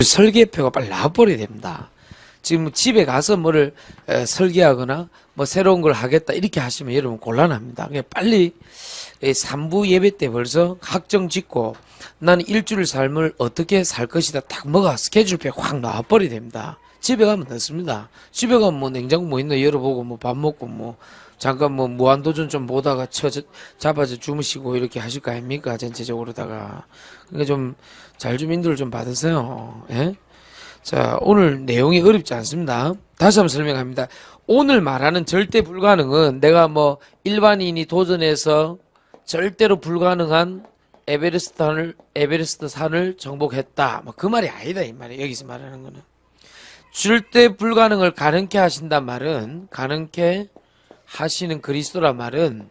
설계표가 빨리 나와버려야 됩니다. 지금 집에 가서 뭐를 설계하거나 뭐 새로운 걸 하겠다 이렇게 하시면 여러분 곤란합니다. 그냥 빨리 3부 예배 때 벌써 확정 짓고 나는 일주일 삶을 어떻게 살 것이다 딱 뭐가 스케줄표 확 나와버려야 됩니다. 집에 가면 늦습니다. 집에 가면 뭐 냉장고 뭐 있나 열어보고 뭐 밥 먹고 뭐 잠깐 뭐 무한도전 좀 보다가 잡아서 주무시고 이렇게 하실 거 아닙니까? 전체적으로다가. 그러니까 좀 잘 좀 인도를 좀 받으세요. 예? 자, 오늘 내용이 어렵지 않습니다. 다시 한번 설명합니다. 오늘 말하는 절대 불가능은 내가 뭐 일반인이 도전해서 절대로 불가능한 에베레스트 산을 정복했다. 뭐 그 말이 아니다 이 말이에요. 여기서 말하는 거는. 절대 불가능을 가능케 하신단 말은 가능케 하시는 그리스도란 말은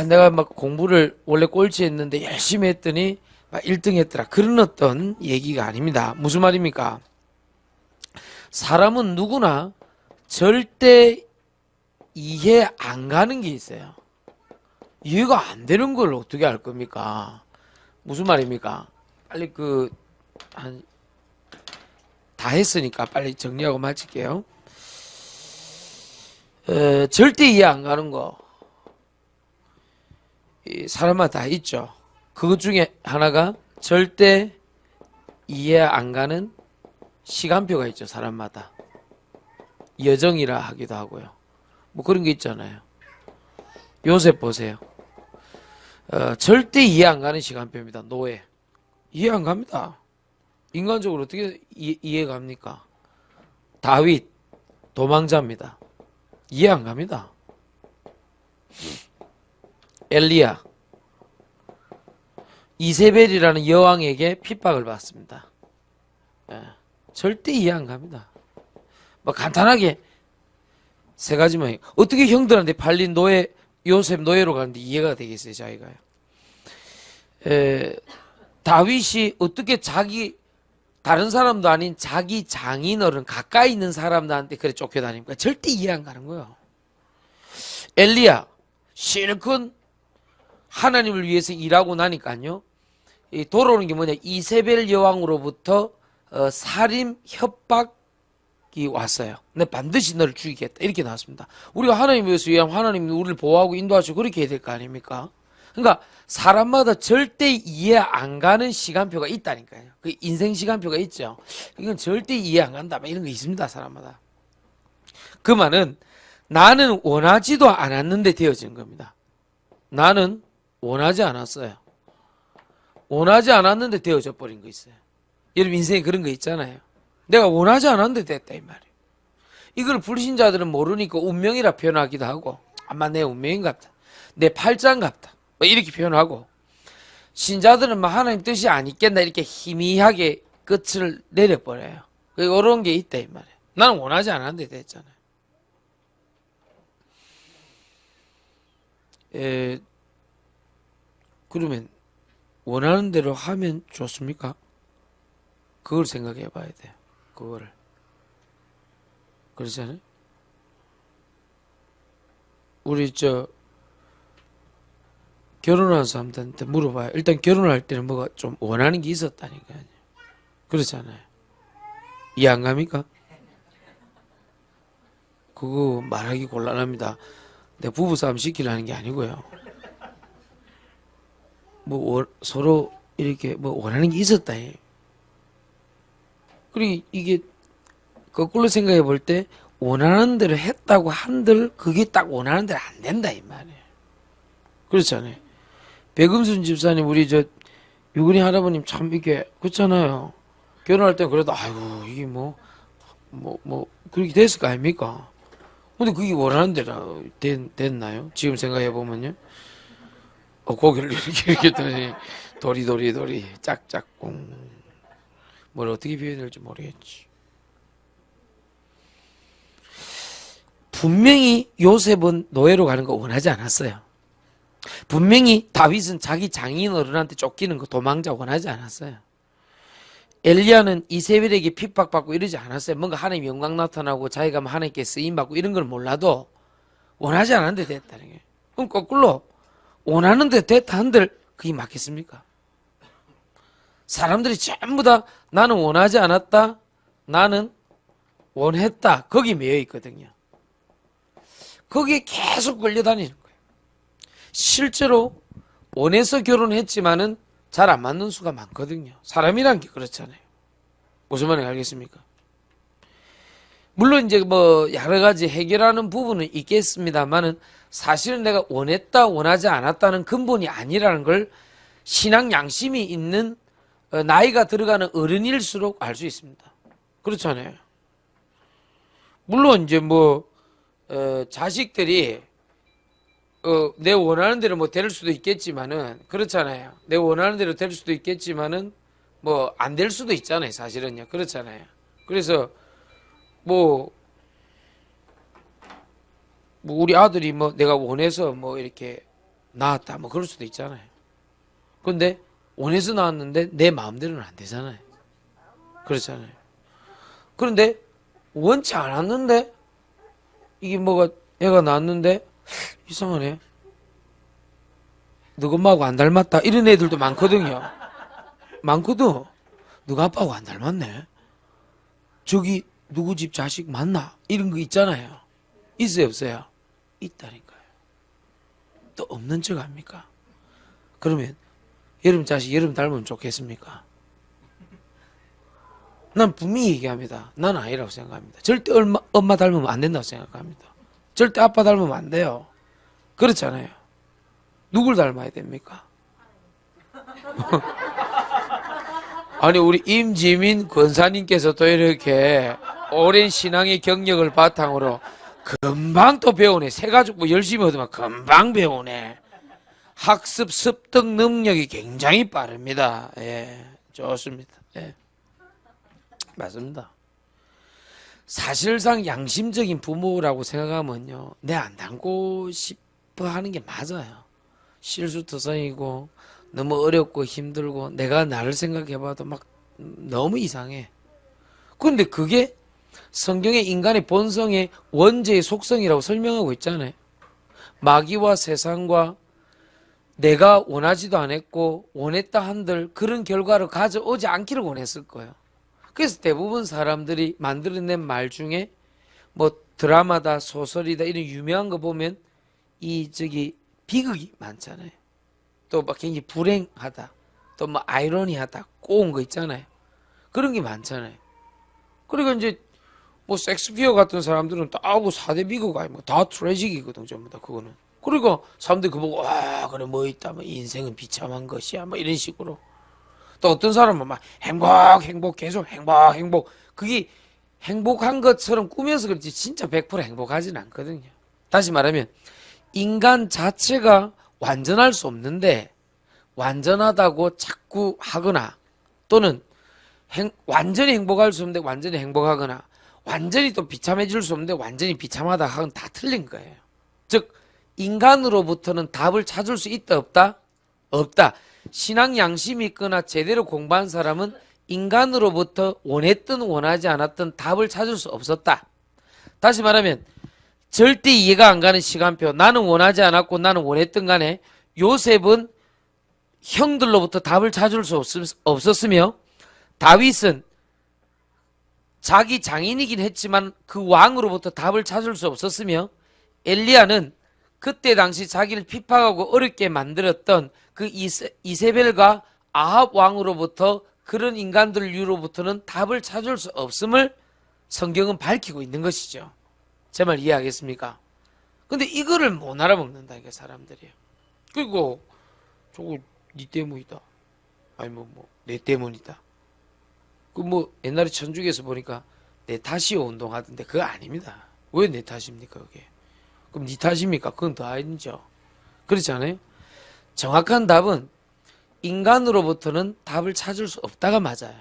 내가 막 공부를 원래 꼴찌 했는데 열심히 했더니 막 1등 했더라. 그런 어떤 얘기가 아닙니다. 무슨 말입니까? 사람은 누구나 절대 이해 안 가는 게 있어요. 이해가 안 되는 걸 어떻게 알 겁니까? 무슨 말입니까? 빨리 다 했으니까 빨리 정리하고 마칠게요. 절대 이해 안 가는 거 사람마다 다 있죠. 그것 중에 하나가 절대 이해 안 가는 시간표가 있죠. 사람마다 여정이라 하기도 하고요. 뭐 그런 게 있잖아요. 요셉 보세요. 절대 이해 안 가는 시간표입니다. 노예 이해 안 갑니다. 인간적으로 어떻게 이해 갑니까? 다윗 도망자입니다. 이해 안 갑니다. 엘리야 이세벨이라는 여왕에게 핍박을 받습니다. 절대 이해 안 갑니다. 뭐 간단하게 세 가지만 어떻게 형들한테 팔린 요셉 노예로 가는데 이해가 되겠어요, 자기가요. 다윗이 어떻게 다른 사람도 아닌 자기 장인어른 가까이 있는 사람들한테 그래 쫓겨다닙니까? 절대 이해 안 가는 거예요. 엘리야 실컷 하나님을 위해서 일하고 나니까요. 돌아오는 게 뭐냐? 이세벨 여왕으로부터 살인 협박이 왔어요. 내 반드시 너를 죽이겠다. 이렇게 나왔습니다. 우리가 하나님 위해서 일하면 하나님이 우리를 보호하고 인도하시고 그렇게 해야 될 거 아닙니까? 그러니까 사람마다 절대 이해 안 가는 시간표가 있다니까요. 그 인생 시간표가 있죠. 이건 절대 이해 안 간다. 이런 거 있습니다. 사람마다. 그 말은 나는 원하지도 않았는데 되어진 겁니다. 나는 원하지 않았어요. 원하지 않았는데 되어져 버린 거 있어요. 여러분 인생에 그런 거 있잖아요. 내가 원하지 않았는데 됐다 이 말이에요. 이걸 불신자들은 모르니까 운명이라 표현하기도 하고 아마 내 운명인갑다. 내 팔자인갑다. 뭐 이렇게 표현하고 신자들은 막 하나님 뜻이 아니겠나 이렇게 희미하게 끝을 내려버려요. 이런 게 있다 이 말이에요. 나는 원하지 않았는데 됐잖아요. 그러면 원하는 대로 하면 좋습니까? 그걸 생각해 봐야 돼요. 그거를. 그렇잖아요. 우리 결혼한 사람들한테 물어봐요. 일단 결혼할 때는 뭐가 좀 원하는 게 있었다니까요. 그렇잖아요. 이해 안 갑니까? 그거 말하기 곤란합니다. 내 부부싸움 시키려는 게 아니고요. 서로 이렇게 원하는 게 있었다. 그리고 이게 거꾸로 생각해 볼 때 원하는 대로 했다고 한들 그게 딱 원하는 대로 안 된다 이 말이에요. 그렇잖아요. 백음순 집사님 우리 유근이 할아버님 참 이게 그렇잖아요. 결혼할 땐 그래도 아이고 이게 그렇게 됐을 거 아닙니까? 근데 그게 원하는 대로 됐나요? 지금 생각해 보면요. 고개를 이렇게 도리 짝짝꿍 뭘 어떻게 표현해야 될지 모르겠지. 분명히 요셉은 노예로 가는 거 원하지 않았어요. 분명히 다윗은 자기 장인어른한테 쫓기는 거 도망자 원하지 않았어요. 엘리야는 이세벨에게 핍박받고 이러지 않았어요. 뭔가 하나님 영광 나타나고 자기가 하나님께 쓰임받고 이런 걸 몰라도 원하지 않았는데 됐다는 거예요. 그럼 거꾸로 원하는데 됐다 한들 그게 맞겠습니까? 사람들이 전부 다 나는 원하지 않았다, 나는 원했다, 거기 매여 있거든요. 거기에 계속 끌려다니는 거예요. 실제로 원해서 결혼했지만은 잘 안 맞는 수가 많거든요. 사람이란 게 그렇잖아요. 무슨 말인지 알겠습니까? 물론 이제 뭐 여러 가지 해결하는 부분은 있겠습니다만은 사실은 내가 원했다, 원하지 않았다는 근본이 아니라는 걸 신앙 양심이 있는 나이가 들어가는 어른일수록 알 수 있습니다. 그렇잖아요. 물론 이제 뭐 자식들이 내 원하는 대로 뭐 될 수도 있겠지만은 그렇잖아요. 내 원하는 대로 될 수도 있겠지만은 뭐 안 될 수도 있잖아요. 사실은요. 그렇잖아요. 그래서 뭐 우리 아들이 뭐 내가 원해서 뭐 이렇게 낳았다 뭐 그럴 수도 있잖아요. 근데 원해서 낳았는데 내 마음대로는 안 되잖아요. 그렇잖아요. 그런데 원치 않았는데 이게 뭐가 애가 낳았는데 이상하네. 누구 엄마하고 안 닮았다. 이런 애들도 많거든요. 많거든. 누가 아빠하고 안 닮았네. 저기 누구 집 자식 맞나? 이런 거 있잖아요. 있어요, 없어요? 있다니까요. 또 없는 척 합니까? 그러면 여러분 자식 여러분 닮으면 좋겠습니까? 난 분명히 얘기합니다. 난 아니라고 생각합니다. 절대 엄마 닮으면 안 된다고 생각합니다. 절대 아빠 닮으면 안 돼요. 그렇잖아요. 누굴 닮아야 됩니까? 아니 우리 임지민 권사님께서 또 이렇게 오랜 신앙의 경력을 바탕으로 금방 또 배우네. 새 가지고 뭐 열심히 얻으면 금방 배우네. 학습 습득 능력이 굉장히 빠릅니다. 예, 좋습니다. 예, 맞습니다. 사실상 양심적인 부모라고 생각하면요, 내 안 닮고 싶어 하는 게 맞아요. 실수투성이고 너무 어렵고 힘들고 내가 나를 생각해봐도 막 너무 이상해. 그런데 그게 성경의 인간의 본성의 원죄의 속성이라고 설명하고 있잖아요. 마귀와 세상과 내가 원하지도 않았고 원했다 한들 그런 결과를 가져오지 않기를 원했을 거예요. 그래서 대부분 사람들이 만들어낸 말 중에 뭐 드라마다 소설이다 이런 유명한 거 보면 이 비극이 많잖아요. 또 막 굉장히 불행하다, 또 뭐 아이러니하다, 꼬운 거 있잖아요. 그런 게 많잖아요. 그러니까 이제 뭐 섹스피어 같은 사람들은 다 뭐 4대 비극 아니 다 트래직이거든 전부 다 그거는. 그러니까 사람들이 그거 보고 와 그래 뭐 있다 뭐 인생은 비참한 것이야 뭐 이런 식으로. 또 어떤 사람은 막 행복 계속 행복 그게 행복한 것처럼 꾸며서 그렇지 진짜 100% 행복하지는 않거든요. 다시 말하면 인간 자체가 완전할 수 없는데 완전하다고 자꾸 하거나 또는 완전히 행복할 수 없는데 완전히 행복하거나 완전히 또 비참해질 수 없는데 완전히 비참하다 하건 다 틀린 거예요. 즉 인간으로부터는 답을 찾을 수 있다 없다? 없다. 신앙 양심이 있거나 제대로 공부한 사람은 인간으로부터 원했든 원하지 않았든 답을 찾을 수 없었다. 다시 말하면 절대 이해가 안 가는 시간표. 나는 원하지 않았고 나는 원했든 간에 요셉은 형들로부터 답을 찾을 수 없었으며 다윗은 자기 장인이긴 했지만 그 왕으로부터 답을 찾을 수 없었으며 엘리야는 그때 당시 자기를 핍박하고 어렵게 만들었던 그 이세벨과 아합 왕으로부터 그런 인간들로부터는 답을 찾을 수 없음을 성경은 밝히고 있는 것이죠. 제 말 이해하겠습니까? 근데 이거를 못 알아먹는다 이게 사람들이에요. 그리고 저거 네 때문이다. 아니 뭐 내 때문이다. 그 뭐 옛날에 천주교에서 보니까 내 탓이요 운동하던데 그거 아닙니다. 왜 내 탓입니까 그게? 그럼 네 탓입니까? 그건 더 아니죠. 그렇지 않아요? 정확한 답은 인간으로부터는 답을 찾을 수 없다가 맞아요.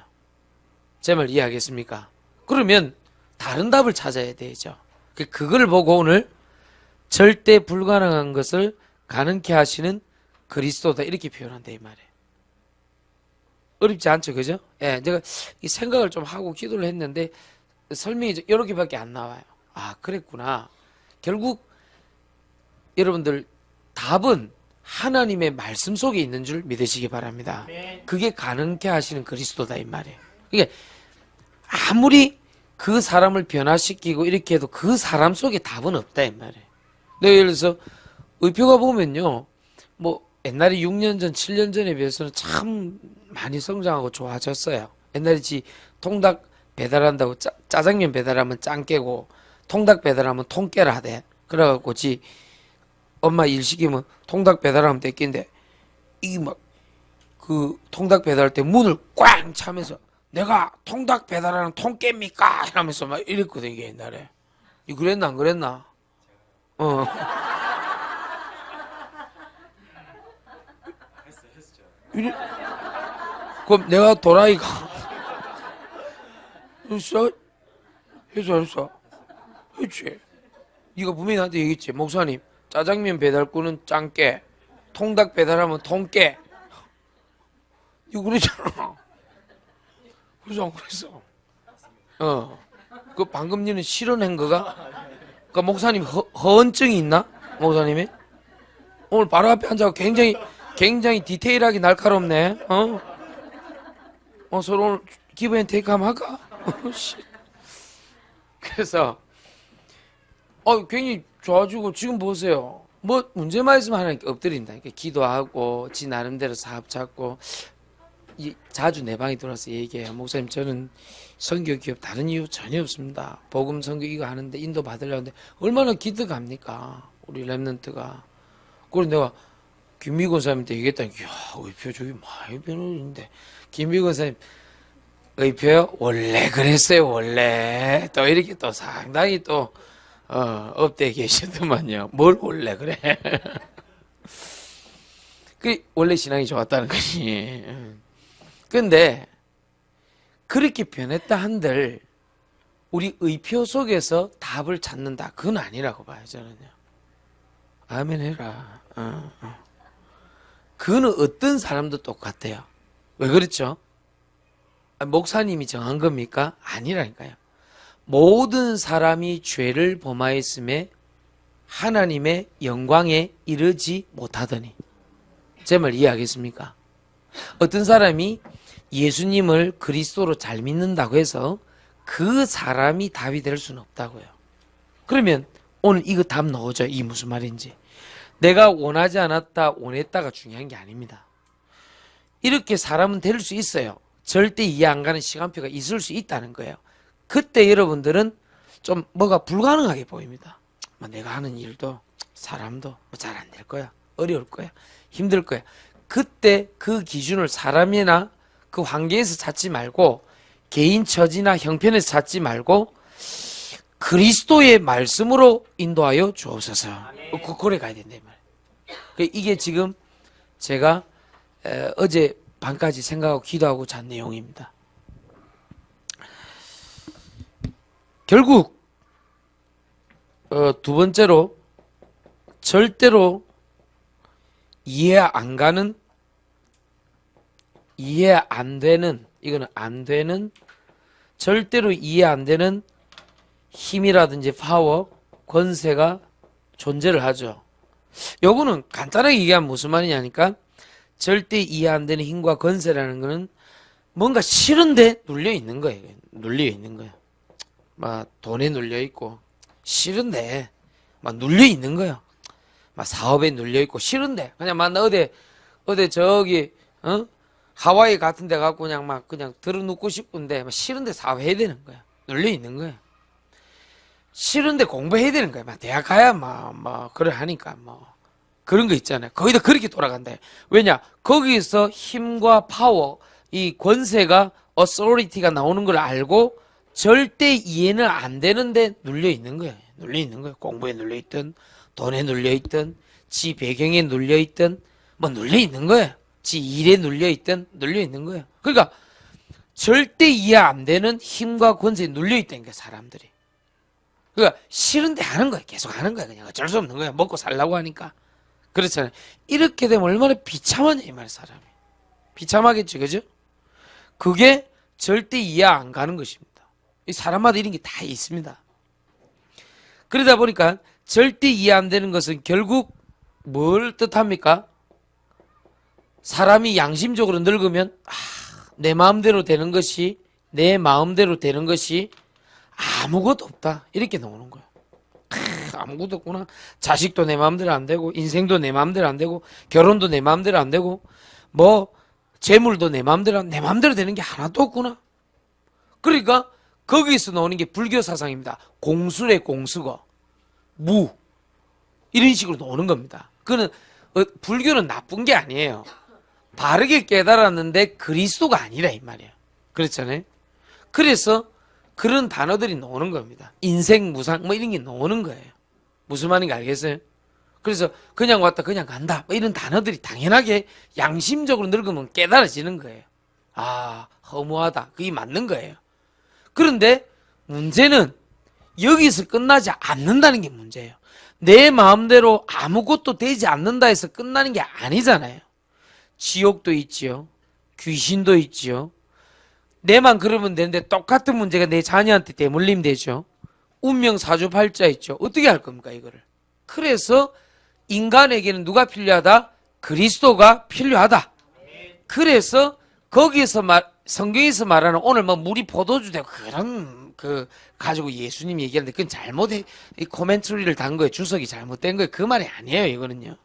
제 말 이해하겠습니까? 그러면 다른 답을 찾아야 되죠. 그걸 보고 오늘 절대 불가능한 것을 가능케 하시는 그리스도다 이렇게 표현한다 이 말이에요. 어렵지 않죠, 그죠? 예, 제가 이 생각을 좀 하고 기도를 했는데 설명이 이렇게밖에 안 나와요. 아, 그랬구나. 결국 여러분들 답은 하나님의 말씀 속에 있는 줄 믿으시기 바랍니다. 그게 가능케 하시는 그리스도다 이 말이에요. 이게 아무리 그 사람을 변화시키고 이렇게 해도 그 사람 속에 답은 없다 이 말이에요. 예를 들어서 의표가 보면요, 뭐 옛날에 6년 전, 7년 전에 비해서는 참 많이 성장하고 좋아졌어요. 옛날에 통닭 배달한다고 짜장면 배달하면 짱 깨고 통닭 배달하면 통 깨라 하대. 그래갖고 엄마 일 시키면 통닭 배달하면 떼낀데 이 막 그 통닭 배달할 때 문을 꽝 차면서 내가 통닭 배달하는 통 깹니까? 이러면서 막 이랬거든 이게 옛날에. 이 그랬나 안 그랬나? 그럼 내가 도라이가 했어 했지. 네가 분명히 나한테 얘기했지. 목사님 짜장면 배달꾼은 짱깨, 통닭 배달하면 통깨. 이거 그러잖아. 그래서 안 그랬어. 그 방금 니는 실현한 거가? 그러니까 목사님 허언증이 있나? 목사님이? 오늘 바로 앞에 앉아서 굉장히 디테일하게 날카롭네. 서로 오늘 기브 앤 테이크 한번 할까? 그래서 굉장히 좋아지고 지금 보세요. 뭐 문제만 있으면 하나님께 엎드린다. 그러니까 기도하고 지 나름대로 사업 찾고 자주 내 방에 들어와서 얘기해요. 목사님 저는 선교 기업 다른 이유 전혀 없습니다. 복음 선교 이거 하는데 인도 받으려고 하는데 얼마나 기특합니까? 우리 랩런트가. 그리고 내가 김미곤 사님한테 얘기했다니, 이야, 의표 저기 많이 변호인데. 김미곤 사님, 의표요? 원래 그랬어요, 원래. 또 이렇게 또 상당히 또, 업돼 계시더만요. 뭘 원래 그래. 그, 원래 신앙이 좋았다는 거지. 근데, 그렇게 변했다 한들, 우리 의표 속에서 답을 찾는다. 그건 아니라고 봐요, 저는요. 아멘 해라. 그거는 어떤 사람도 똑같아요. 왜 그렇죠? 목사님이 정한 겁니까? 아니라니까요. 모든 사람이 죄를 범하였음에 하나님의 영광에 이르지 못하더니. 제 말 이해하겠습니까? 어떤 사람이 예수님을 그리스도로 잘 믿는다고 해서 그 사람이 답이 될 수는 없다고요. 그러면 오늘 이거 답 나오죠? 이 무슨 말인지. 내가 원하지 않았다, 원했다가 중요한 게 아닙니다. 이렇게 사람은 될 수 있어요. 절대 이해 안 가는 시간표가 있을 수 있다는 거예요. 그때 여러분들은 좀 뭐가 불가능하게 보입니다. 내가 하는 일도 사람도 잘 안 될 거야. 어려울 거야. 힘들 거야. 그때 그 기준을 사람이나 그 환경에서 찾지 말고 개인 처지나 형편에서 찾지 말고 그리스도의 말씀으로 인도하여 주옵소서. 그래 가야 된다 이 말이에요. 이게 지금 제가 어제 밤까지 생각하고 기도하고 잔 내용입니다. 결국 두 번째로 절대로 이해 안 되는 이거는 안 되는 절대로 이해 안 되는 힘이라든지 파워, 권세가 존재를 하죠. 요거는 간단하게 얘기하면 무슨 말이냐니까 절대 이해 안 되는 힘과 권세라는 거는 뭔가 싫은데 눌려 있는 거예요. 눌려 있는 거예요. 막 돈에 눌려 있고 싫은데 막 눌려 있는 거예요. 막 사업에 눌려 있고 싫은데 그냥 막 어디 저기 하와이 같은 데 가고 그냥 들어눕고 싶은데 막 싫은데 사업해야 되는 거야. 눌려 있는 거야. 싫은데 공부해야 되는 거야. 막 대학 가야 그래 하니까 그런 거 있잖아요. 거기다 그렇게 돌아간다. 왜냐? 거기서 힘과 파워, 이 권세가 authority가 나오는 걸 알고 절대 이해는 안 되는데 눌려 있는 거예요. 눌려 있는 거예요. 공부에 눌려 있든 돈에 눌려 있든 지 배경에 눌려 있든 눌려 있는 거예요. 지 일에 눌려 있든 눌려 있는 거예요. 그러니까 절대 이해 안 되는 힘과 권세에 눌려 있다니까 사람들이. 그러니까 싫은데 하는 거예요. 계속 하는 거예요. 그냥 어쩔 수 없는 거예요. 먹고 살라고 하니까. 그렇잖아요. 이렇게 되면 얼마나 비참하냐 이 말 사람이. 비참하겠지, 그죠? 그게 절대 이해 안 가는 것입니다. 이 사람마다 이런 게 다 있습니다. 그러다 보니까 절대 이해 안 되는 것은 결국 뭘 뜻합니까? 사람이 양심적으로 늙으면 내 마음대로 되는 것이 아무것도 없다 이렇게 나오는 거예요. 아무것도 없구나. 자식도 내 마음대로 안 되고, 인생도 내 마음대로 안 되고, 결혼도 내 마음대로 안 되고, 뭐 재물도 내 마음대로 되는 게 하나도 없구나. 그러니까 거기서 나오는 게 불교 사상입니다. 공수래 공수거, 무 이런 식으로 나오는 겁니다. 그는 불교는 나쁜 게 아니에요. 바르게 깨달았는데 그리스도가 아니라 이 말이에요. 그렇잖아요. 그래서 그런 단어들이 나오는 겁니다. 인생 무상 뭐 이런 게 나오는 거예요. 무슨 말인지 알겠어요? 그래서 그냥 왔다 그냥 간다 뭐 이런 단어들이 당연하게 양심적으로 늙으면 깨달아지는 거예요. 허무하다. 그게 맞는 거예요. 그런데 문제는 여기서 끝나지 않는다는 게 문제예요. 내 마음대로 아무것도 되지 않는다 해서 끝나는 게 아니잖아요. 지옥도 있지요. 귀신도 있지요. 내만 그러면 되는데 똑같은 문제가 내 자녀한테 대물림 되죠. 운명 사주팔자 있죠. 어떻게 할 겁니까 이거를? 그래서 인간에게는 누가 필요하다? 그리스도가 필요하다. 그래서 거기서 성경에서 말하는 오늘 뭐 물이 포도주 되고 그런 가지고 예수님 얘기하는데 그건 잘못해 이 코멘트리를 단 거예요. 주석이 잘못된 거예요. 그 말이 아니에요. 이거는요.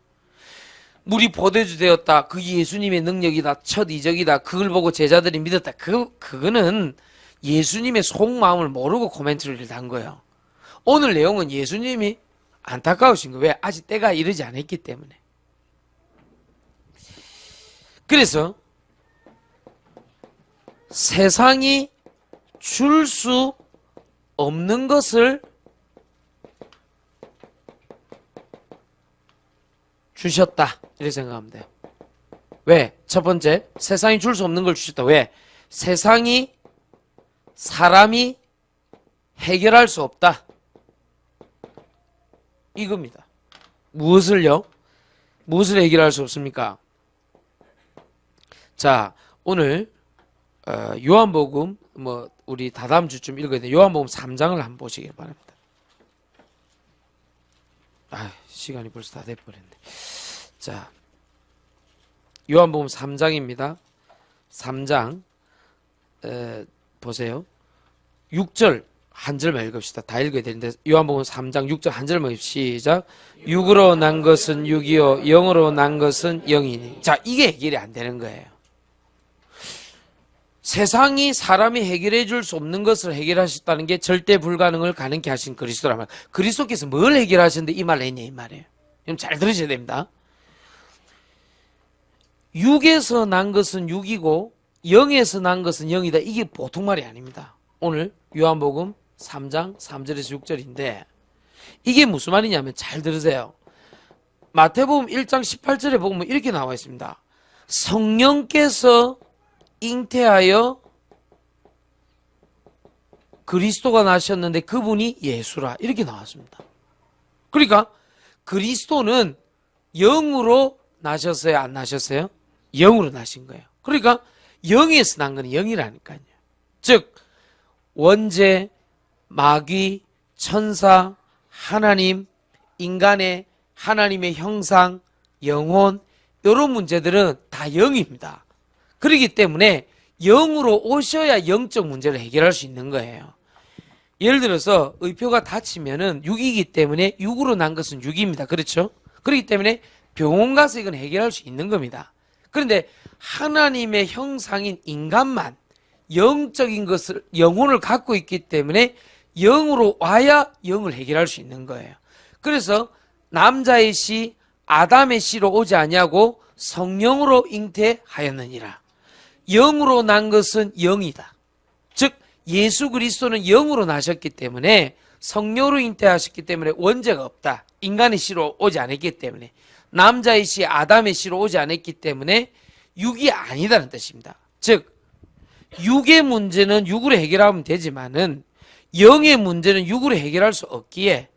물이 포도주 되었다. 그게 예수님의 능력이다. 첫 이적이다. 그걸 보고 제자들이 믿었다. 그거는 예수님의 속마음을 모르고 코멘트리를 단 거예요. 오늘 내용은 예수님이 안타까우신 거예요. 왜? 아직 때가 이르지 않았기 때문에. 그래서 세상이 줄 수 없는 것을 주셨다. 이렇게 생각하면 돼요. 왜? 첫 번째, 세상이 줄 수 없는 걸 주셨다. 왜? 세상이 사람이 해결할 수 없다. 이겁니다. 무엇을요? 무엇을 해결할 수 없습니까? 자, 오늘 요한복음 우리 다다음 주쯤 읽어야 돼. 요한복음 3장을 한번 보시기 바랍니다. 시간이 벌써 다 돼버렸네. 자, 요한복음 3장입니다. 3장 보세요. 6절 한 절만 읽읍시다. 다 읽어야 되는데 요한복음 3장 6절 한 절만 시작. 육으로 난 것은 육이요 영으로 난 것은 영이니. 자, 이게 해결이 안 되는 거예요. 세상이 사람이 해결해 줄 수 없는 것을 해결하셨다는 게 절대 불가능을 가능케 하신 그리스도란 말. 그리스도께서 뭘 해결하셨는데 이 말 했냐 이 말이에요. 그럼 잘 들으셔야 됩니다. 육에서 난 것은 육이고 영에서 난 것은 영이다. 이게 보통 말이 아닙니다. 오늘 요한복음 3장 3절에서 6절인데 이게 무슨 말이냐면 잘 들으세요. 마태복음 1장 18절에 보면 이렇게 나와 있습니다. 성령께서 잉태하여 그리스도가 나셨는데 그분이 예수라 이렇게 나왔습니다. 그러니까 그리스도는 영으로 나셨어요? 안 나셨어요? 영으로 나신 거예요. 그러니까 영에서 난 건 영이라니까요. 즉 원죄, 마귀, 천사, 하나님, 인간의 하나님의 형상, 영혼 이런 문제들은 다 영입니다. 그렇기 때문에 영으로 오셔야 영적 문제를 해결할 수 있는 거예요. 예를 들어서 의표가 다치면은 육이기 때문에 육으로 난 것은 육입니다. 그렇죠? 그렇기 때문에 병원 가서 이건 해결할 수 있는 겁니다. 그런데 하나님의 형상인 인간만 영적인 것을 영혼을 갖고 있기 때문에 영으로 와야 영을 해결할 수 있는 거예요. 그래서 남자의 씨 아담의 씨로 오지 아니하고 성령으로 잉태하였느니라. 영으로 난 것은 영이다. 즉 예수 그리스도는 영으로 나셨기 때문에 성령으로 잉태하셨기 때문에 원죄가 없다. 인간의 씨로 오지 않았기 때문에 남자의 씨 아담의 씨로 오지 않았기 때문에 육이 아니다는 뜻입니다. 즉 육의 문제는 육으로 해결하면 되지만은 영의 문제는 육으로 해결할 수 없기에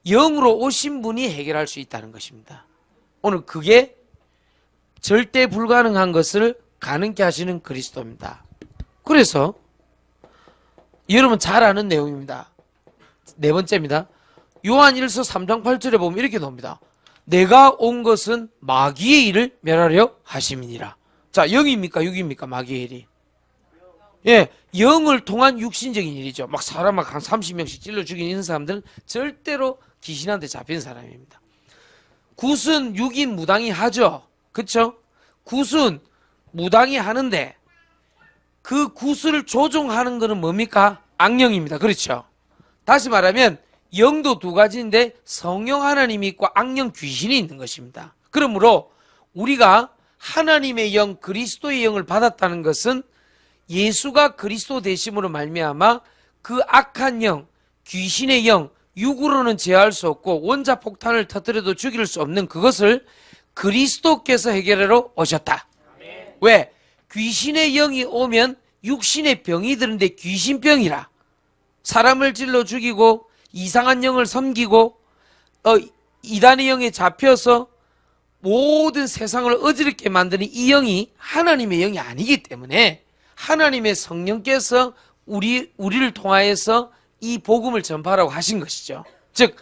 영으로 오신 분이 해결할 수 있다는 것입니다. 오늘 그게 절대 불가능한 것을 가능케 하시는 그리스도입니다. 그래서 여러분 잘 아는 내용입니다. 네 번째입니다. 요한 1서 3장 8절에 보면 이렇게 나옵니다. 내가 온 것은 마귀의 일을 멸하려 하심이니라. 자, 0입니까 6입니까 마귀의 일이? 예, 영을 통한 육신적인 일이죠. 막 사람 막 한 30명씩 찔러 죽이는 사람들은 절대로 귀신한테 잡힌 사람입니다. 굿은 6인 무당이 하죠. 그쵸? 굿은 무당이 하는데 그 굿을 조종하는 것은 뭡니까? 악령입니다. 그렇죠? 다시 말하면 영도 두 가지인데 성령 하나님이 있고 악령 귀신이 있는 것입니다. 그러므로 우리가 하나님의 영, 그리스도의 영을 받았다는 것은 예수가 그리스도 되심으로 말미암아 그 악한 영, 귀신의 영, 육으로는 제어할 수 없고 원자폭탄을 터뜨려도 죽일 수 없는 그것을 그리스도께서 해결하러 오셨다. 왜? 귀신의 영이 오면 육신의 병이 드는데 귀신병이라 사람을 찔러 죽이고 이상한 영을 섬기고 이단의 영에 잡혀서 모든 세상을 어지럽게 만드는 이 영이 하나님의 영이 아니기 때문에 하나님의 성령께서 우리를 통하여서 이 복음을 전파하라고 하신 것이죠. 즉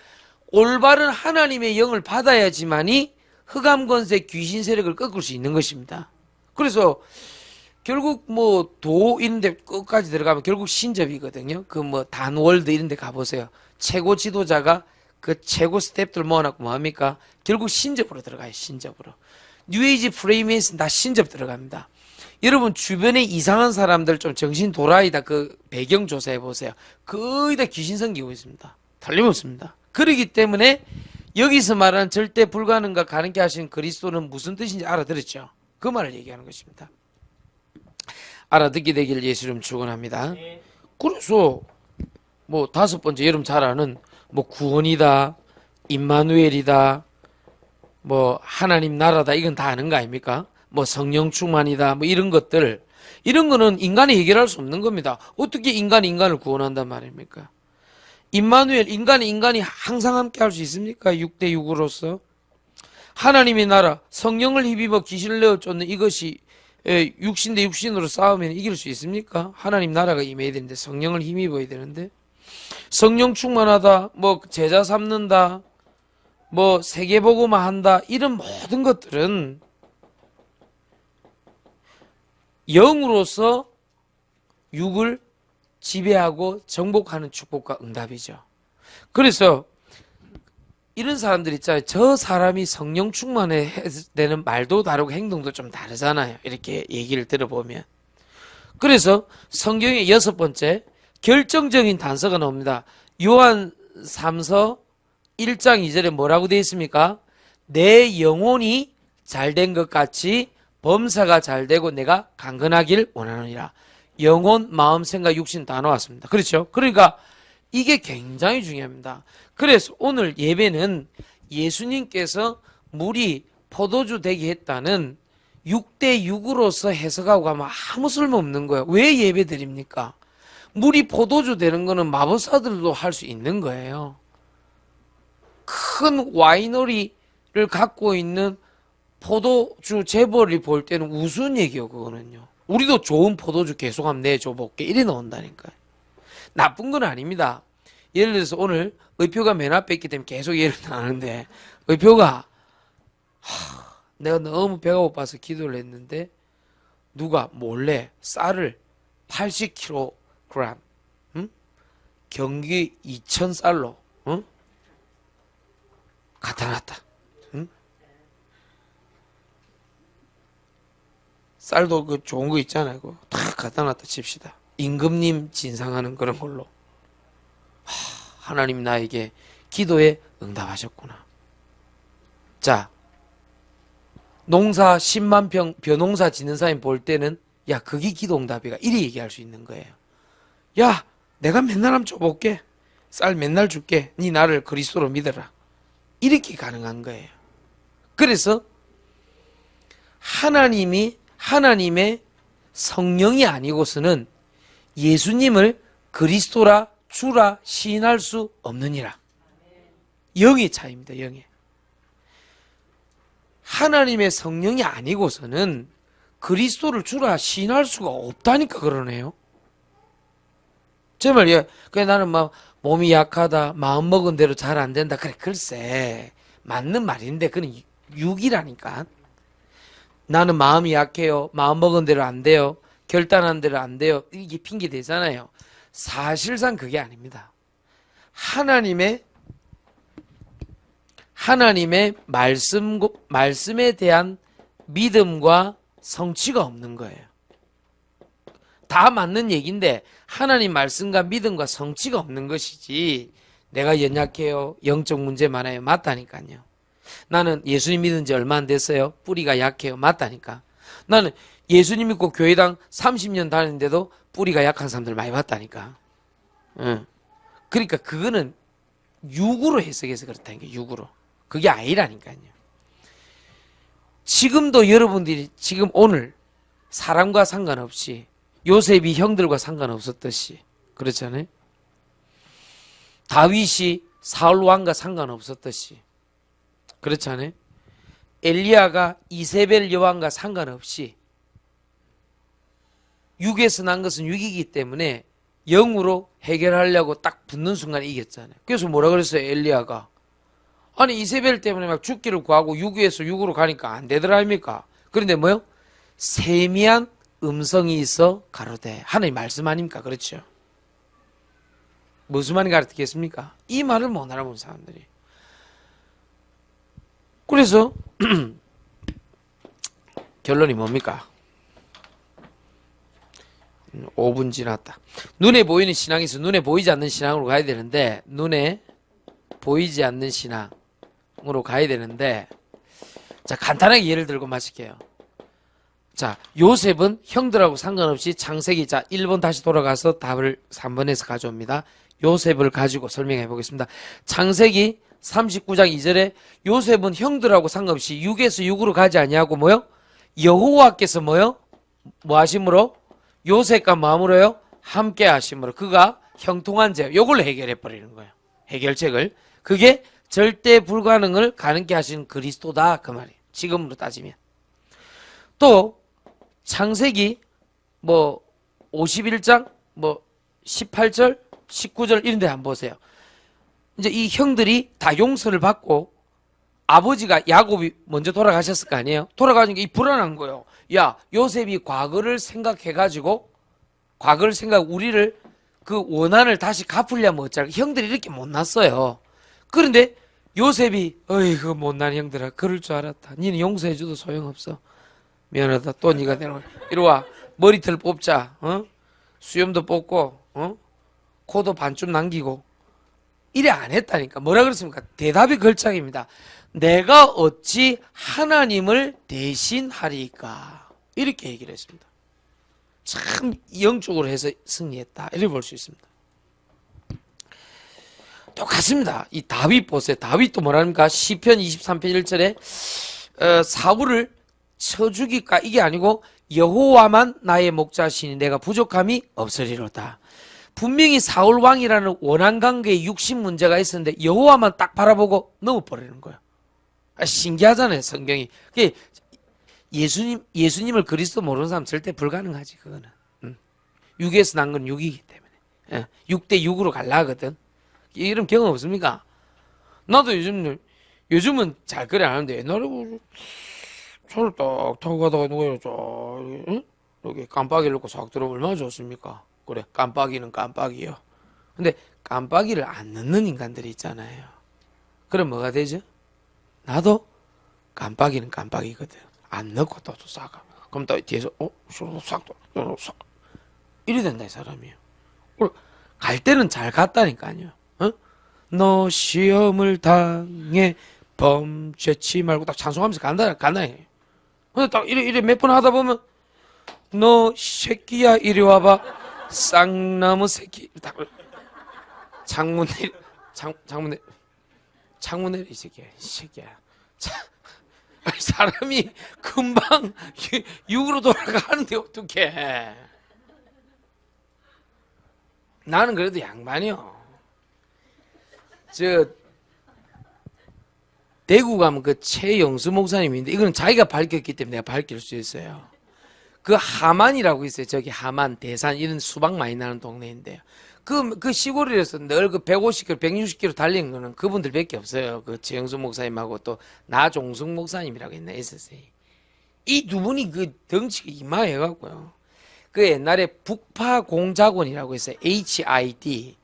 올바른 하나님의 영을 받아야지만이 흑암권세 귀신 세력을 꺾을 수 있는 것입니다. 그래서 결국 뭐 도 이런 데 끝까지 들어가면 결국 신접이거든요. 그 뭐 단월드 이런 데 가보세요. 최고 지도자가 그 최고 스텝들 모아놓고 뭐합니까? 결국 신접으로 들어가요. 신접으로. 뉴에이지 프레이메이슨 다 신접 들어갑니다. 여러분 주변에 이상한 사람들 좀 정신 돌아이다 그 배경 조사해 보세요. 거의 다 귀신 섬기고 있습니다. 틀림없습니다. 그렇기 때문에 여기서 말하는 절대 불가능과 가능케 하신 그리스도는 무슨 뜻인지 알아들었죠? 그 말을 얘기하는 것입니다. 알아듣게 되길 예수 이름 축원합니다. 그래서 뭐 다섯 번째 여러분 잘 아는 뭐 구원이다, 임마누엘이다, 뭐 하나님 나라다 이건 다 아는 거 아닙니까? 뭐 성령 충만이다 뭐 이런 것들 이런 거는 인간이 해결할 수 없는 겁니다. 어떻게 인간이 인간을 구원한단 말입니까? 임마누엘 인간이 항상 함께 할 수 있습니까? 6대 6으로서 하나님의 나라 성령을 힘입어 귀신을 내어 쫓는 이것이 육신 대 육신으로 싸우면 이길 수 있습니까? 하나님 나라가 임해야 되는데 성령을 힘입어야 되는데 성령 충만하다 뭐 제자 삼는다 뭐 세계복음화 한다 이런 모든 것들은 영으로서 육을 지배하고 정복하는 축복과 응답이죠. 그래서 이런 사람들 있잖아요. 저 사람이 성령 충만해 되는 말도 다르고 행동도 좀 다르잖아요. 이렇게 얘기를 들어보면. 그래서 성경의 6번째 결정적인 단서가 나옵니다. 요한 3서 1장 2절에 뭐라고 되어 있습니까? 내 영혼이 잘된 것 같이 범사가 잘되고 내가 강건하길 원하느니라. 영혼, 마음, 생각, 육신 다 나왔습니다. 그렇죠? 그러니까 이게 굉장히 중요합니다. 그래서 오늘 예배는 예수님께서 물이 포도주 되게 했다는 6대 6으로서 해석하고 가면 아무 쓸모없는 거예요. 왜 예배 드립니까? 물이 포도주 되는 거는 마법사들도 할 수 있는 거예요. 큰 와이너리를 갖고 있는 포도주 재벌이 볼 때는 우스운 얘기요, 그거는요. 우리도 좋은 포도주 계속 한번 내줘볼게. 이래 나온다니까요. 나쁜 건 아닙니다. 예를 들어서 오늘 의표가 맨 앞에 있기 때문에 계속 예를 나누는데, 의표가, 내가 너무 배가 고파서 기도를 했는데, 누가 몰래 쌀을 80kg, 응? 경기 2,000쌀로, 응? 갖다 놨다. 응? 쌀도 그 좋은 거 있잖아요. 그거 탁 갖다 놨다 칩시다. 임금님 진상하는 그런 걸로. 하나님 나에게 기도에 응답하셨구나. 자, 농사 10만 평 벼농사 짓는 사람 볼 때는 야 그게 기도 응답이가 이리 얘기할 수 있는 거예요. 야 내가 맨날 한번 줘볼게. 쌀 맨날 줄게. 네 나를 그리스도로 믿어라. 이렇게 가능한 거예요. 그래서 하나님의 성령이 아니고서는 예수님을 그리스도라 주라 시인할 수 없느니라. 영의 차이입니다. 영의. 하나님의 성령이 아니고서는 그리스도를 주라 시인할 수가 없다니까 그러네요. 제 말이야. 그래 나는 막 몸이 약하다, 마음 먹은 대로 잘 안 된다. 그래 글쎄 맞는 말인데 그건 육이라니까. 나는 마음이 약해요. 마음 먹은 대로 안 돼요. 결단한 대로 안 돼요. 이게 핑계 대잖아요. 사실상 그게 아닙니다. 하나님의 말씀에 대한 믿음과 성취가 없는 거예요. 다 맞는 얘기인데 하나님 말씀과 믿음과 성취가 없는 것이지. 내가 연약해요. 영적 문제 많아요. 맞다니까요. 나는 예수님 믿은 지 얼마 안 됐어요. 뿌리가 약해요. 맞다니까. 나는 예수님 믿고 교회당 30년 다니는데도 뿌리가 약한 사람들 많이 봤다니까. 그러니까 그거는 육으로 해석해서 그렇다는 게 육으로. 그게 아니라니까요. 지금도 여러분들이 지금 오늘 사람과 상관없이 요셉이 형들과 상관없었듯이 그렇잖아요. 다윗이 사울 왕과 상관없었듯이 그렇잖아요. 엘리야가 이세벨 여왕과 상관없이 육에서 난 것은 육이기 때문에 영으로 해결하려고 딱 붙는 순간에 이겼잖아요. 그래서 뭐라 그랬어요? 엘리야가 아니 이세벨 때문에 막 죽기를 구하고 육에서 육으로 가니까 안 되더라 아닙니까? 그런데 뭐요? 세미한 음성이 있어 가로되. 하나님 말씀 아닙니까? 그렇죠. 무슨 말인가 알겠습니까? 이 말을 못 알아본 사람들이. 그래서 결론이 뭡니까? 5분 지났다. 눈에 보이는 신앙이 있어. 눈에 보이지 않는 신앙으로 가야 되는데 눈에 보이지 않는 신앙으로 가야 되는데 자 간단하게 예를 들고 마칠게요. 자 요셉은 형들하고 상관없이 창세기 자 1번 다시 돌아가서 답을 3번에서 가져옵니다. 요셉을 가지고 설명해 보겠습니다. 창세기 39장 2절에 요셉은 형들하고 상관없이 6에서 6으로 가지 아니하고 뭐요? 여호와께서 뭐요? 뭐 하심으로? 요셉과 마음으로요? 함께 하심으로 그가 형통한 죄 요걸로 해결해 버리는 거예요. 해결책을. 그게 절대 불가능을 가능케 하신 그리스도다 그 말이에요. 지금으로 따지면. 또 창세기 뭐 51장 뭐 18절 19절 이런 데 한번 보세요. 이제 이 형들이 다 용서를 받고 아버지가 야곱이 먼저 돌아가셨을 거 아니에요. 돌아가니까 이 불안한 거예요. 야 요셉이 과거를 생각해가지고 우리를 그 원한을 다시 갚으려면 어쩌라. 형들이 이렇게 못났어요. 그런데 요셉이 어이구 못난 형들아 그럴 줄 알았다. 니는 용서해줘도 소용없어. 미안하다. 또 니가 되는 거야. 이리와 머리털 뽑자. 수염도 뽑고 코도 반쯤 남기고 이래 안 했다니까. 뭐라 그랬습니까? 대답이 걸작입니다. 내가 어찌 하나님을 대신하리까 이렇게 얘기를 했습니다. 참 영적으로 해서 승리했다 이렇게 볼 수 있습니다. 똑같습니다. 이 다윗 보세요. 다윗도 뭐랍니까? 시편 23편 1절에 사울을 쳐 죽일까 이게 아니고 여호와만 나의 목자시니 내가 부족함이 없으리로다. 분명히 사울 왕이라는 원한 관계에 육신 문제가 있었는데 여호와만 딱 바라보고 넘어버리는 거예요. 신기하잖아요, 성경이. 예수님을 그리스도 모르는 사람 절대 불가능하지, 그거는. 6에서 난 건 6이기 때문에. 6대 6으로 갈라 하거든. 이런 경험 없습니까? 나도 요즘은 잘 그래 안 하는데 옛날에 차를 딱 타고 가다가 누가 이렇게 깜빡이를 넣고 싹 들어오면 얼마나 좋습니까? 그래, 깜빡이는 깜빡이요. 근데 깜빡이를 안 넣는 인간들이 있잖아요. 그럼 뭐가 되죠? 나도 깜빡이는 깜빡이거든. 안 넣고 또 싹 가면. 그럼 또 뒤에서, 싹 이래 된다, 이 사람이요. 갈 때는 잘 갔다니까요. 너 시험을 당해 범죄치 말고 딱 찬송하면서 간다. 근데 딱 이래 몇 번 하다 보면, 너 새끼야, 이리 와봐. 쌍나무 새끼. 딱 창문 내리 이 새끼야. 사람이 금방 육으로 돌아가는데 어떡해. 나는 그래도 양반이요. 대구 가면 그 최영수 목사님인데 이거는 자기가 밝혔기 때문에 내가 밝힐 수 있어요. 그 하만이라고 있어요. 저기 하만, 대산 이런 수박 많이 나는 동네인데요. 그 시골에서 늘 그 150km, 160km 달리는 거는 그분들밖에 없어요. 그 지영수 목사님하고 또 나종숙 목사님이라고 있네, 있었어요. 이 두 분이 그 덩치가 이마해갖고요. 그 옛날에 북파공작원이라고 있어요. HID.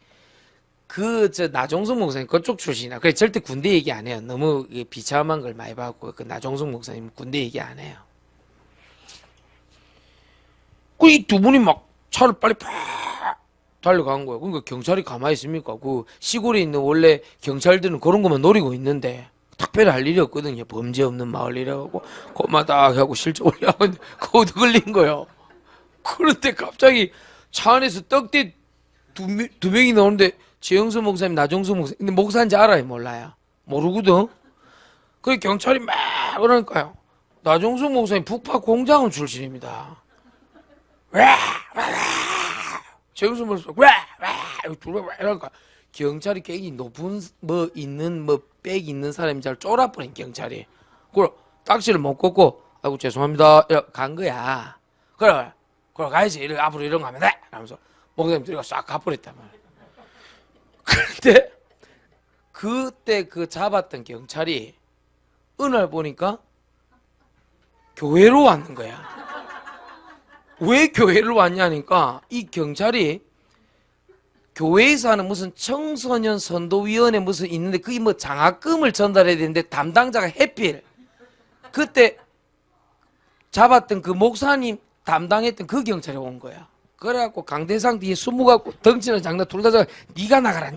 저 나종숙 목사님 그쪽 출신이라. 그래 절대 군대 얘기 안 해요. 너무 비참한 걸 많이 받고 그 나종숙 목사님 군대 얘기 안 해요. 그 이 두 분이 막 차를 빨리 팍 달려간 거예요. 그러니까 경찰이 가만히 있습니까? 그 시골에 있는 원래 경찰들은 그런 것만 노리고 있는데 특별히 할 일이 없거든요. 범죄 없는 마을이라고 고마다 하고 실적 올려고 거기도 걸린 거예요. 그런데 갑자기 차 안에서 떡대 두 명이 나오는데 지영수 목사님, 나종수 목사님. 근데 목사인지 알아요? 몰라요? 모르거든? 그래 경찰이 막 그러니까요. 나종수 목사님 북파공작원 출신입니다. 지영수 목사님 이러니까 경찰이 굉장히 높은 백 있는 사람이 잘 쫄아버린 경찰이. 그래 딱지를 못 걷고 아이고 죄송합니다 간 거야. 그래 가야지. 앞으로 이런 거 하면 돼 하면서 목사님 들이가 싹 가버렸단 말이야. 그런데 그때 그 잡았던 경찰이 어느 날 보니까 교회로 왔는 거야. 왜 교회로 왔냐니까 이 경찰이 교회에서 하는 무슨 청소년 선도위원회 무슨 있는데 그게 뭐 장학금을 전달해야 되는데 담당자가 해필 그때 잡았던 그 목사님 담당했던 그 경찰이 온 거야. 그래갖고 강대상 뒤에 숨어갖고 덩치는 장난 둘 다 잡아 네가 나가라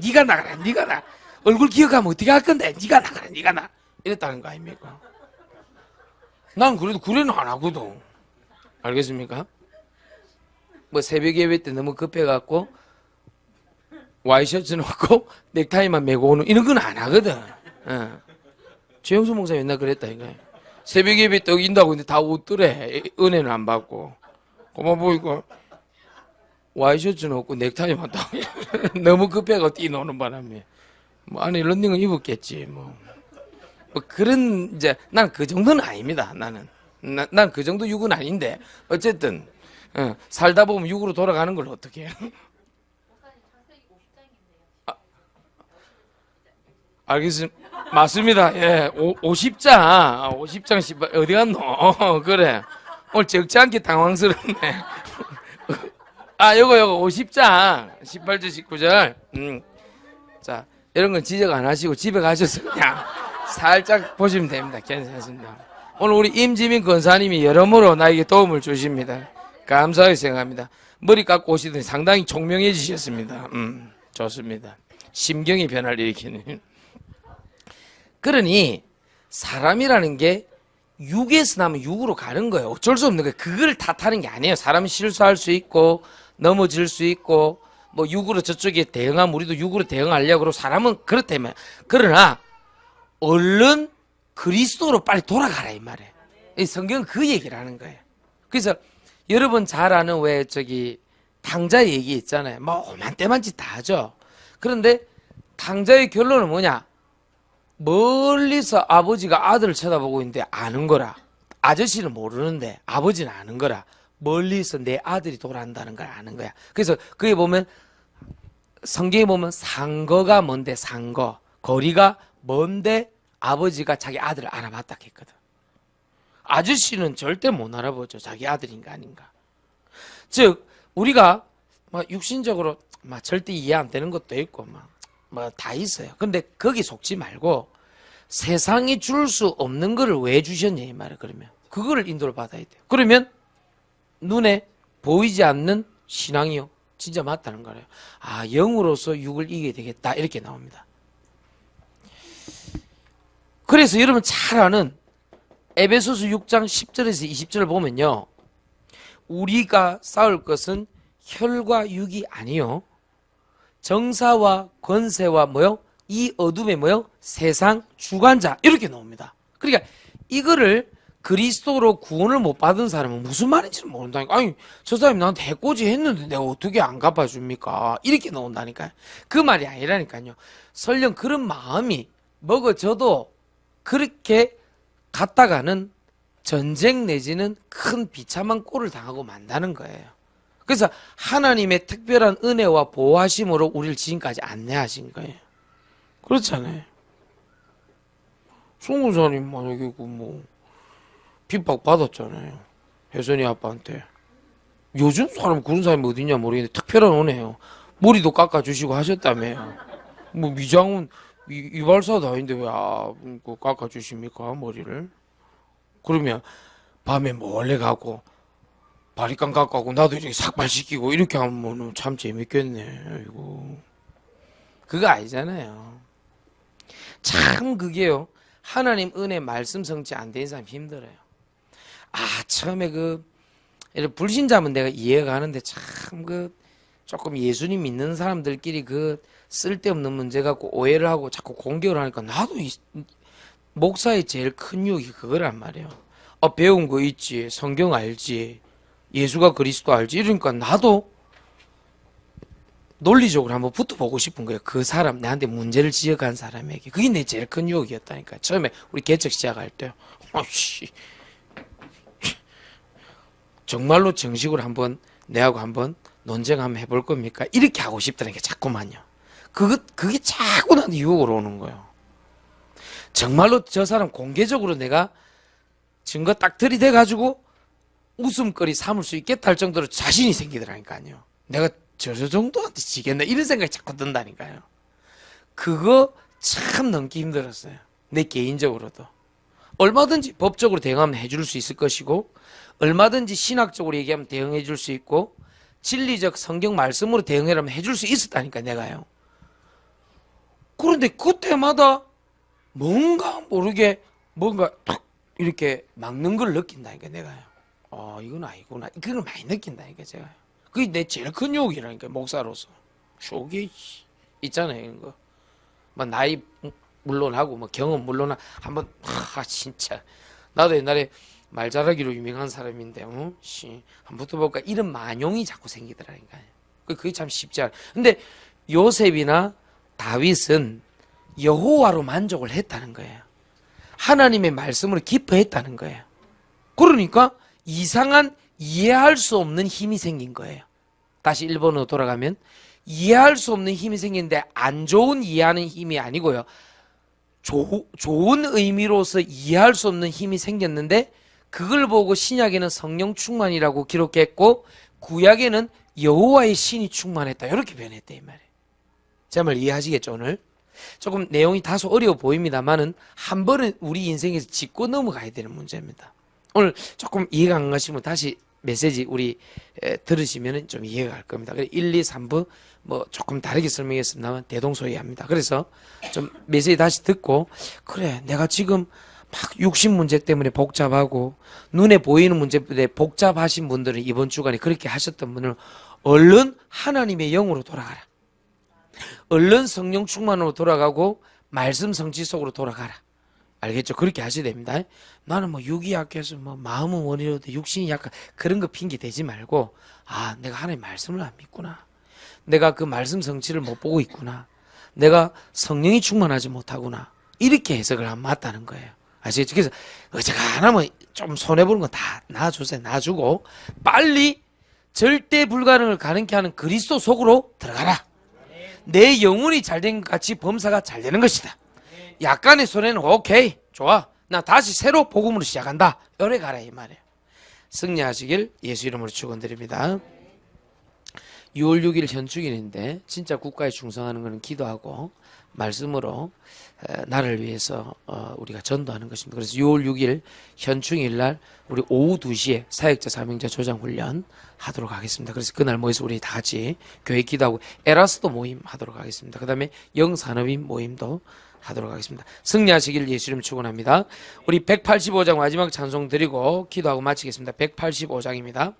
얼굴 기억하면 어떻게 할 건데 네가 나가라 이랬다는 거 아닙니까? 난 그래도 구애는 안 하거든. 알겠습니까? 뭐 새벽 예배 때 너무 급해갖고 와이셔츠 넣고 넥타이만 메고 오는 이런 건 안 하거든. 최영수 목사님 옛날 그랬다 이거. 새벽 예배 때 인다고 근데 다 웃더래. 은혜는 안 받고. 고마 보이고 와이셔츠 넣고 넥타이만 딱 너무 급해갖고 뛰노는 바람에 뭐 안에 런닝은 입었겠지 뭐 그런 이제 난 그 정도는 아닙니다. 나는 난 그 정도 육은 아닌데 어쨌든 살다 보면 육으로 돌아가는 걸 어떻게 해? 알겠습니다. 맞습니다. 예, 50장 어디 갔노? 그래. 오늘 적지 않게 당황스럽네. 요거 50장 18절 19절. 자, 이런 건 지적 안 하시고 집에 가셔서 그냥 살짝 보시면 됩니다. 괜찮습니다. 오늘 우리 임지민 권사님이 여러모로 나에게 도움을 주십니다. 감사하게 생각합니다. 머리 깎고 오시더니 상당히 총명해지셨습니다. 좋습니다. 심경의 변화를 일으키는. 그러니 사람이라는 게 육에서 나면 육으로 가는 거예요. 어쩔 수 없는 거예요. 그걸 탓하는 게 아니에요. 사람이 실수할 수 있고 넘어질 수 있고 뭐 육으로 저쪽에 대응하면 우리도 육으로 대응하려고 그러고 사람은 그렇다면 그러나 얼른 그리스도로 빨리 돌아가라 이 말이에요. 이 성경은 그 얘기를 하는 거예요. 그래서 여러분 잘 아는 왜 저기 탕자 얘기 있잖아요. 뭐 오만 때만 짓 다 하죠. 그런데 탕자의 결론은 뭐냐? 멀리서 아버지가 아들을 쳐다보고 있는데 아는 거라. 아저씨는 모르는데 아버지는 아는 거라. 멀리서 내 아들이 돌아간다는 걸 아는 거야. 그래서 그게 보면 성경에 보면 상거가 뭔데 상거. 거리가 먼데 아버지가 자기 아들을 알아봤다 했거든. 아저씨는 절대 못 알아보죠. 자기 아들인가 아닌가. 즉 우리가 막 육신적으로 막 절대 이해 안 되는 것도 있고 막 뭐 다 있어요. 근데 거기 속지 말고 세상이 줄 수 없는 거를 왜 주셨냐 이 말이에요. 그러면 그거를 인도를 받아야 돼요. 그러면 눈에 보이지 않는 신앙이요 진짜 맞다는 거예요. 영으로서 육을 이겨야 되겠다 이렇게 나옵니다. 그래서 여러분 잘 아는 에베소서 6장 10절에서 20절을 보면요, 우리가 싸울 것은 혈과 육이 아니요 정사와 권세와 뭐요? 이 어둠의 뭐요? 세상 주관자 이렇게 나옵니다. 그러니까 이거를 그리스도로 구원을 못 받은 사람은 무슨 말인지는 모른다니까. 아니 저 사람이 나한테 해코지 했는데 내가 어떻게 안 갚아줍니까? 이렇게 나온다니까요. 그 말이 아니라니까요. 설령 그런 마음이 먹어져도 그렇게 갔다가는 전쟁 내지는 큰 비참한 꼴을 당하고 만다는 거예요. 그래서 하나님의 특별한 은혜와 보호하심으로 우리를 지금까지 안내하신 거예요. 그렇잖아요. 송구사님 만약에 핍박 받았잖아요. 혜선이 아빠한테. 요즘 사람 그런 사람이 어딨냐 모르겠는데 특별한 은혜요. 머리도 깎아주시고 하셨다며요. 미장은 이발사도 아닌데 왜 깎아주십니까 머리를? 그러면 밤에 몰래 가고 바리깡 갖고 하고 나도 이렇게 삭발시키고 이렇게 하면 참 재밌겠네. 아이고. 그거 아니잖아요. 참 그게요. 하나님 은혜 말씀 성취 안 된 사람 힘들어요. 처음에 불신자면 내가 이해가 하는데 참 조금 예수님 믿는 사람들끼리 쓸데없는 문제 갖고 오해를 하고 자꾸 공격을 하니까 나도 목사의 제일 큰 유혹이 그거란 말이에요. 배운 거 있지, 성경 알지, 예수가 그리스도 알지, 이러니까 나도 논리적으로 한번 붙어보고 싶은 거예요. 그 사람, 내한테 문제를 지어간 사람에게. 그게 내 제일 큰 유혹이었다니까. 처음에 우리 개척 시작할 때 정말로 정식으로 내하고 한번 논쟁 한번 해볼 겁니까? 이렇게 하고 싶다는 게 자꾸만요. 그게 자꾸 나한테 유혹으로 오는 거예요. 정말로 저 사람 공개적으로 내가 증거 딱 들이대가지고 웃음거리 삼을 수 있겠다 할 정도로 자신이 생기더라니까요. 내가 저 정도한테 지겠나 이런 생각이 자꾸 든다니까요. 그거 참 넘기 힘들었어요. 내 개인적으로도. 얼마든지 법적으로 대응하면 해줄 수 있을 것이고 얼마든지 신학적으로 얘기하면 대응해 줄 수 있고 진리적 성경 말씀으로 대응하면 해줄 수 있었다니까 내가요. 그런데 그때마다 뭔가 모르게 탁 이렇게 막는 걸 느낀다니까 내가요. 이건 아니구나. 그걸 많이 느낀다니까 제가요. 그게 내 제일 큰 유혹이라니까 목사로서. 쇼기 있잖아요 이런 거. 나이 물론하고 경험 물론 한번 진짜 나도 옛날에 말 잘하기로 유명한 사람인데 한번 붙어볼까 이런 만용이 자꾸 생기더라니까요. 그게 참 쉽지 않아. 근데 요셉이나 다윗은 여호와로 만족을 했다는 거예요. 하나님의 말씀으로 기뻐했다는 거예요. 그러니까 이상한 이해할 수 없는 힘이 생긴 거예요. 다시 1번으로 돌아가면 이해할 수 없는 힘이 생기는데 안 좋은 이해하는 힘이 아니고요. 좋은 의미로서 이해할 수 없는 힘이 생겼는데 그걸 보고 신약에는 성령 충만이라고 기록했고 구약에는 여호와의 신이 충만했다 이렇게 변했대 이 말이에요. 제 말 이해하시겠죠 오늘? 조금 내용이 다소 어려워 보입니다만은 한 번은 우리 인생에서 짚고 넘어가야 되는 문제입니다. 오늘 조금 이해가 안 가시면 다시 메시지 우리 들으시면 좀 이해가 갈 겁니다. 1, 2, 3부 조금 다르게 설명했습니다만 대동소이합니다. 그래서 좀 메시지 다시 듣고 그래 내가 지금 막 육신 문제 때문에 복잡하고 눈에 보이는 문제 때문에 복잡하신 분들은 이번 주간에 그렇게 하셨던 분은 얼른 하나님의 영으로 돌아가라. 얼른 성령 충만으로 돌아가고 말씀 성취 속으로 돌아가라. 알겠죠? 그렇게 하셔야 됩니다. 나는 육이 약해서 마음은 원이로도 육신이 약한 그런 거 핑계 대지 말고 내가 하나님 말씀을 안 믿구나. 내가 그 말씀 성취를 못 보고 있구나. 내가 성령이 충만하지 못하구나. 이렇게 해석을 하면 맞다는 거예요. 아시겠죠? 그래서 어지간하면 좀 손해보는 거 다 놔주세요. 놔주고 빨리 절대 불가능을 가능케 하는 그리스도 속으로 들어가라. 내 영혼이 잘된 것 같이 범사가 잘 되는 것이다. 약간의 손해는 오케이 좋아 나 다시 새로 복음으로 시작한다. 요래 가라 이 말이에요. 승리하시길 예수 이름으로 축원드립니다. 6월 6일 현충일인데 진짜 국가에 충성하는 것은 기도하고 말씀으로 나를 위해서 우리가 전도하는 것입니다. 그래서 6월 6일 현충일 날 우리 오후 2시에 사역자 사명자 조장 훈련 하도록 하겠습니다. 그래서 그날 모여서 우리 다 같이 교회 기도하고 에라스도 모임 하도록 하겠습니다. 그 다음에 영산업인 모임도 하도록 하겠습니다. 승리하시길 예수 이름 축원합니다. 우리 185장 마지막 찬송 드리고 기도하고 마치겠습니다. 185장입니다.